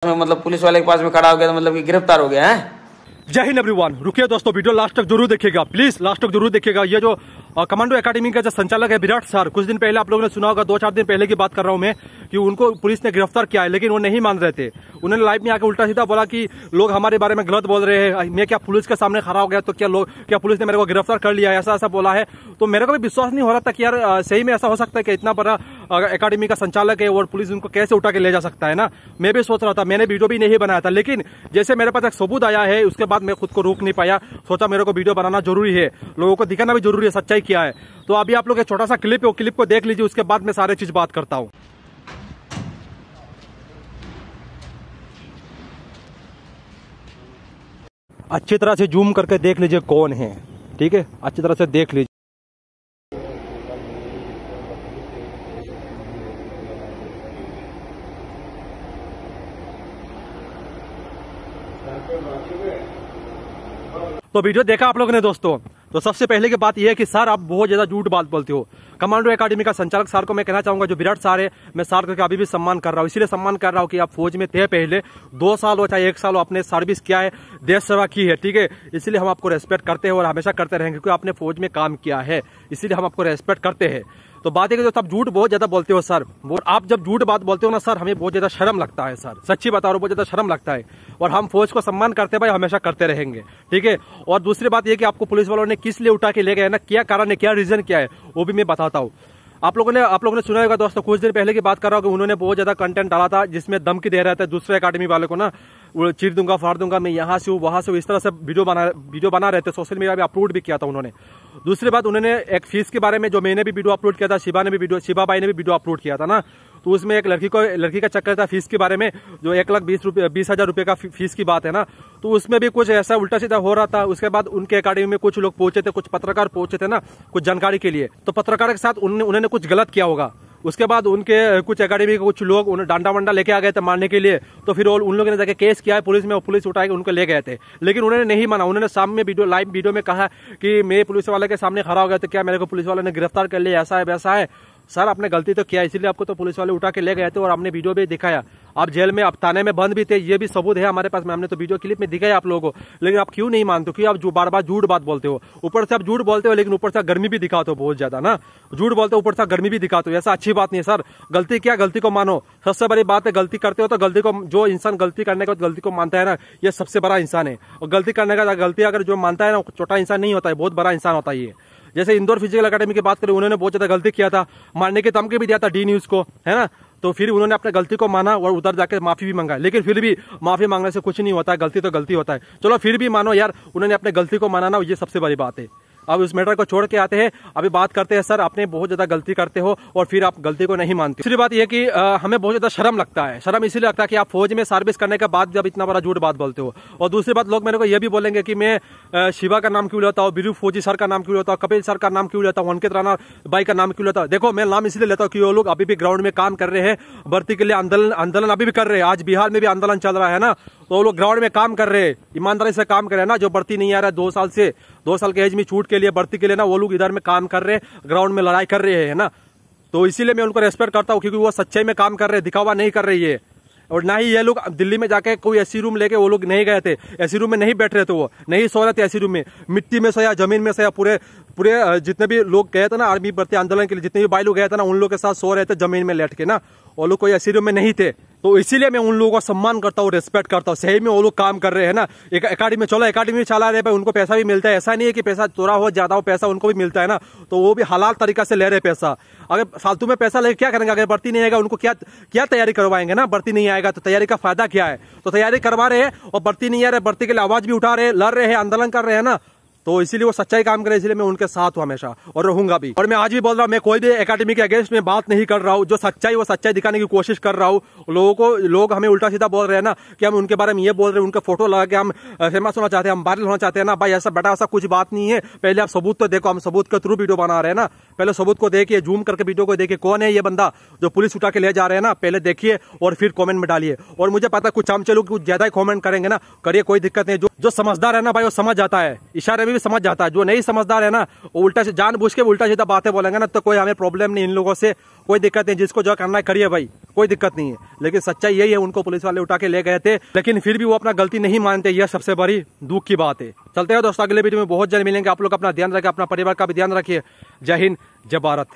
मतलब पुलिस वाले के पास में खड़ा हो गया तो मतलब कि गिरफ्तार हो गया है। जय हिंद एवरीवन। रुकिए दोस्तों, वीडियो लास्ट तक जरूर देखिएगा, प्लीज लास्ट तक जरूर देखिएगा। ये जो कमांडो एकेडमी का जो संचालक है विराट सर, कुछ दिन पहले आप लोगों ने सुना होगा, 2-4 दिन पहले की बात कर रहा हूं मैं, कि उनको पुलिस ने गिरफ्तार किया है, लेकिन वो नहीं मान रहे थे। उन्होंने लाइव में आकर उल्टा सीधा बोला कि लोग हमारे बारे में गलत बोल रहे हैं, मैं क्या पुलिस के सामने खड़ा हो गया तो क्या पुलिस ने मेरे को गिरफ्तार कर लिया, ऐसा ऐसा बोला है। तो मेरे को भी विश्वास नहीं हो रहा था कि यार सही में ऐसा हो सकता है कि इतना बड़ा एकेडमी का संचालक है और पुलिस उनको कैसे उठा के ले जा सकता है ना। मैं भी सोच रहा था, मैंने वीडियो भी नहीं बनाया था, लेकिन जैसे मेरे पास एक सबूत आया है उसके बाद मैं खुद को रोक नहीं पाया। सोचा मेरे को वीडियो बनाना जरूरी है, लोगों को दिखाना भी जरूरी है सच्चाई क्या है। तो अभी आप लोग एक छोटा सा क्लिप है, वो क्लिप को देख लीजिए, उसके बाद मैं सारे चीज बात करता हूँ। अच्छी तरह से जूम करके देख लीजिए कौन है, ठीक है, अच्छी तरह से देख लीजिए। तो वीडियो देखा आप लोगों ने दोस्तों। तो सबसे पहले की बात यह है कि सर आप बहुत ज्यादा झूठ बात बोलते हो। कमांडो एकेडमी का संचालक सर को मैं कहना चाहूंगा, जो विराट सर है, मैं सर का अभी भी सम्मान कर रहा हूँ। इसीलिए सम्मान कर रहा हूँ कि आप फौज में थे पहले 2 साल हो चाहे 1 साल हो, आपने सर्विस किया है, देश सेवा की है, ठीक है। इसलिए हम आपको रेस्पेक्ट करते हैं और हमेशा करते रहेंगे, क्योंकि आपने फौज में काम किया है, इसीलिए हम आपको रेस्पेक्ट करते हैं। तो बात है कि जो आप झूठ बहुत ज्यादा बोलते हो सर, और आप जब झूठ बात बोलते हो ना सर, हमें बहुत ज्यादा शर्म लगता है सर, सच्ची बता रहा हूं, बहुत ज्यादा शर्म लगता है। और हम फौज को सम्मान करते हैं भाई, हमेशा करते रहेंगे, ठीक है। और दूसरी बात यह कि आपको पुलिस वालों ने किस लिए उठा के ले गए ना, क्या कारण है, क्या रीजन क्या है, वो भी मैं बताता हूँ। आप लोगों ने सुना होगा दोस्तों, कुछ दिन पहले की बात कर रहा हूँ कि उन्होंने बहुत ज्यादा कंटेंट डाला था जिसमें धमकी दे रहे थे दूसरे एकेडमी वाले को ना, चीर दूंगा, फाड़ दूंगा, मैं यहाँ से हूँ वहां से हूँ, इस तरह से वीडियो बना रहे थे। सोशल मीडिया में अपलोड भी किया था उन्होंने। दूसरी बात, उन्होंने एक फीस के बारे में, जो मैंने भी वीडियो अपलोड किया था, शिबा बाई ने भी वीडियो अपलोड किया था ना, तो उसमें एक लड़की का चक्कर था फीस के बारे में, जो 1,20,000 रुपए का फीस की बात है ना। तो उसमें भी कुछ ऐसा उल्टा सीधा हो रहा था। उसके बाद उनके एकेडमी में कुछ लोग पहुंचे थे, कुछ पत्रकार पहुंचे थे ना, कुछ जानकारी के लिए। तो पत्रकार के साथ उन्होंने कुछ गलत किया होगा। उसके बाद उनके कुछ एकेडमी के कुछ लोग उन्हें डांडा वंडा लेके आ गए थे मारने के लिए। तो फिर उन लोगों ने जाके केस किया है पुलिस में, और पुलिस उठा के उनको ले गए थे, लेकिन उन्होंने नहीं माना। उन्होंने सामने लाइव वीडियो में कहा कि मैं पुलिस वाले के सामने खड़ा हो गया तो क्या मेरे को पुलिस वाले ने गिरफ्तार कर लिया, ऐसा है वैसा है। सर आपने गलती तो किया, इसीलिए आपको तो पुलिस वाले उठा के ले गए थे और हमने वीडियो भी दिखाया। आप जेल में, आप थाने में बंद भी थे, ये भी सबूत है हमारे पास में, हमने तो वीडियो क्लिप में दिखाया आप लोगों को। लेकिन आप क्यों नहीं मानते, क्यों आप जो बार बार झूठ बात बोलते हो। ऊपर से आप झूठ बोलते हो, लेकिन ऊपर से गर्मी भी दिखाते हो बहुत ज्यादा ना, झूठ बोलते हो ऊपर से गर्मी भी दिखाते हो, ऐसा अच्छी बात नहीं है सर। गलती क्या, गलती को मानो, सबसे बड़ी बात है। गलती करते हो तो गलती को, जो इंसान गलती करने के बाद गलती को मानता है ना, ये सबसे बड़ा इंसान है। और गलती करने का, गलती अगर जो मानता है ना, छोटा इंसान नहीं होता है, बहुत बड़ा इंसान होता है ये। जैसे इंदौर फिजिकल एकेडमी की बात करें, उन्होंने बहुत ज्यादा गलती किया था, मारने की धमकी भी दिया था डी न्यूज को, है ना। तो फिर उन्होंने अपनी गलती को माना और उधर जाकर माफी भी मांगा, लेकिन फिर भी माफी मांगने से कुछ नहीं होता है, गलती तो गलती होता है। चलो फिर भी मानो यार, उन्होंने अपने गलती को माना ना, ये सबसे बड़ी बात है। अब उस मैटर को छोड़ के आते हैं, अभी बात करते हैं सर, आपने बहुत ज्यादा गलती करते हो और फिर आप गलती को नहीं मानते। दूसरी बात यह कि हमें बहुत ज्यादा शर्म लगता है। शर्म इसीलिए लगता है कि आप फौज में सर्विस करने के बाद जब इतना बड़ा झूठ बात बोलते हो। और दूसरी बात, लोग मेरे को यह भी बोलेंगे कि मैं शिवा का नाम क्यों लेता हूँ, बीरू फौजी सर का नाम क्यों लेता हूँ, कपिल सर का नाम क्यों लेता हूँ, अंकित राणा बाई का नाम क्यों लेता हूँ। देखो, मैं नाम इसलिए लेता हूँ कि वो लोग अभी भी ग्राउंड में काम कर रहे हैं, भर्ती के लिए आंदोलन अभी भी कर रहे हैं। आज बिहार में भी आंदोलन चल रहा है ना, तो वो लोग ग्राउंड में काम कर रहे हैं, ईमानदारी से काम कर रहे हैं ना। जो भर्ती नहीं आ रहा है 2 साल के एज में छूट के लिए, भर्ती के लिए ना, वो लोग इधर में काम कर रहे हैं, ग्राउंड में लड़ाई कर रहे हैं ना। तो इसीलिए मैं उनको रेस्पेक्ट करता हूँ, क्योंकि वो सच्चाई में काम कर रहे हैं, दिखावा नहीं कर रही है। और ना ही ये लोग दिल्ली में जाके कोई एसी रूम लेके वो लोग नहीं गए थे, एसी रूम में नहीं बैठ रहे थे, वो नहीं सो रहे थे एसी रूम में, मिट्टी में सोया, जमीन में सोया। पूरे जितने भी लोग गए थे ना आर्मी भर्ती आंदोलन के लिए, जितने भी भाई लोग गए थे ना, उन लोगों के साथ सो रहे थे जमीन में लेट के ना, वो लोग कोई एसी रूम में नहीं थे। तो इसीलिए मैं उन लोगों का सम्मान करता हूँ, रेस्पेक्ट करता हूँ। सही में वो लोग काम कर रहे हैं ना, एक एकेडमी, चलो एकेडमी चला रहे हैं, उनको पैसा भी मिलता है, ऐसा नहीं है कि पैसा थोड़ा हो ज्यादा हो, पैसा उनको भी मिलता है ना। तो वो भी हलाल तरीका से ले रहे पैसा। अगर फालतू में पैसा लेके क्या करेंगे, अगर भर्ती नहीं आएगा उनको क्या तैयारी करवाएंगे ना। भर्ती नहीं आएगा तो तैयारी का फायदा क्या है। तो तैयारी करवा रहे हैं और भर्ती नहीं आ रहे, भर्ती के लिए आवाज भी उठा रहे हैं, लड़ रहे हैं, आंदोलन कर रहे हैं ना। तो इसीलिए वो सच्चाई काम करे, इसलिए मैं उनके साथ हूं हमेशा और रहूंगा भी। और मैं आज भी बोल रहा हूं, मैं कोई भी एकेडमी के अगेंस्ट में बात नहीं कर रहा हूं। जो सच्चाई वो सच्चाई दिखाने की कोशिश कर रहा हूं। लोग हमें उल्टा सीधा बोल रहे हैं ना कि हम उनके बारे में ये बोल रहे हैं, उनके फोटो लगा के हम फेमस होना चाहते हैं, हम वायरल होना चाहते हैं ना। भाई ऐसा बेटा ऐसा कुछ बात नहीं है। पहले आप सबूत तो देखो, हम सबूत के थ्रू वीडियो बना रहे हैं ना। पहले सबूत को देखिए, जूम करके वीडियो को देखिए, कौन है ये बंदा जो पुलिस उठा के ले जा रहे हैं ना, पहले देखिए और फिर कमेंट में डालिए। और मुझे पता कुछ हम चलो कुछ ज्यादा ही कमेंट करेंगे ना, करिए, कोई दिक्कत नहीं। जो समझदार है ना भाई, वो समझ जाता है, इशारे में भी समझ जाता है। जो नहीं समझदार है ना, वो उल्टा से जानबूझ के उल्टा सीधा बातें बोलेंगे ना, तो कोई हमें प्रॉब्लम नहीं इन लोगों से। कोई दिक्कत नहीं, जिसको जो करना है करिए भाई, कोई दिक्कत नहीं है। लेकिन सच्चाई यही है, उनको पुलिस वाले उठा के ले गए थे, लेकिन फिर भी वो अपना गलती नहीं मानते। यह सबसे बड़ी दुख की बात है। चलते हैं दोस्तों, अगले वीडियो में बहुत जल्द मिलेंगे। आप लोग अपना ध्यान रखिए, अपना परिवार का भी ध्यान रखिए। जय हिंद, जय भारत।